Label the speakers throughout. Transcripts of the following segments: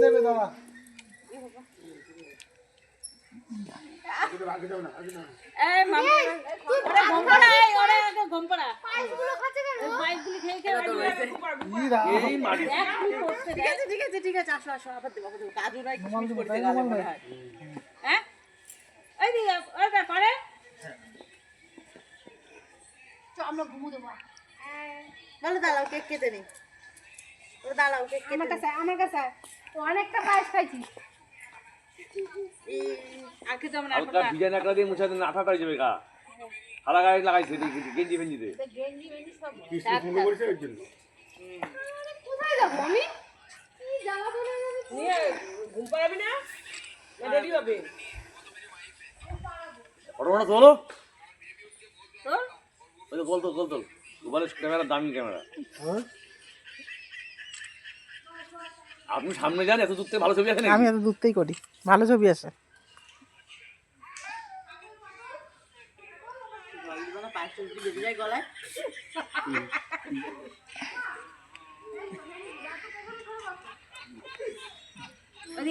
Speaker 1: দেবে দাদা
Speaker 2: এই মামা ওরে গম্পড়া ওরে আগে গম্পড়া পাইগুলো খাচ্ছে কেন পাইগুলো খেয়ে এই মারি ঠিক আছে আসো আসো আবার দেব কাজু নাই কিছু করতে গেল মনে হয় হ্যাঁ এই দি ওটা করে
Speaker 3: তো আমরা ঘুমো দেবো
Speaker 2: বলো দাঁড়াও কেক কেটে নি ও দাঁড়াও কেক কেটে
Speaker 3: আমার কাছে অনেকটা পায়েস খাইছি
Speaker 2: আগে তো আমরা
Speaker 4: হালকা ভিজা নাকড়া দিয়ে মুছে দেন আঠাটা হয়ে যাবে গা হালা গায়ে লাগাইছে গেঞ্জি ফেঞ্জিতে
Speaker 3: গেঞ্জি মেঞ্জি সব
Speaker 1: কি সুন্দর করেছে এর জন্য
Speaker 3: কোথায় যাবো আমি কি জামা পরে
Speaker 2: নিয়ে ঘুম পাড়াবি না রেডি হবে
Speaker 4: ফটোটা তোলো
Speaker 2: তো
Speaker 4: ওই তো গোল তোল মোবাইলের ক্যামেরা দামি ক্যামেরা আপনি সামনে যান এত দূর থেকে ভালো ছবি আছে নাকি?
Speaker 5: আমি এত দূরতেই করি ভালো ছবি আছে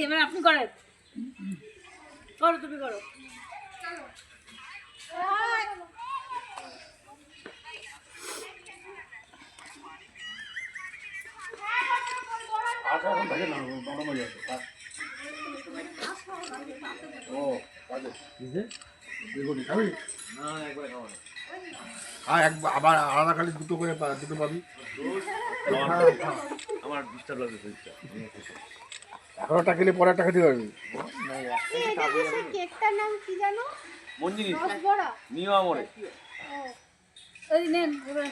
Speaker 2: এবার আপনি করেন করো তুমি করো
Speaker 1: আচ্ছা এখন দেখে না নরম হয়ে যাচ্ছে ও কাজে বেগুনি খাবি
Speaker 4: না একবার খাওয়া না।
Speaker 1: আবার আলাদা খালি দুটো করে দুটো পাবি
Speaker 4: আমার ডিস্টার্ব লাগছে শরীরটা
Speaker 1: এখন একটা খেলে পরে একটা খেতে পারবি
Speaker 3: কেকটার নাম কি জানো
Speaker 4: মন জিনিস
Speaker 3: বড়
Speaker 4: নিও আমরে
Speaker 2: ওই নেন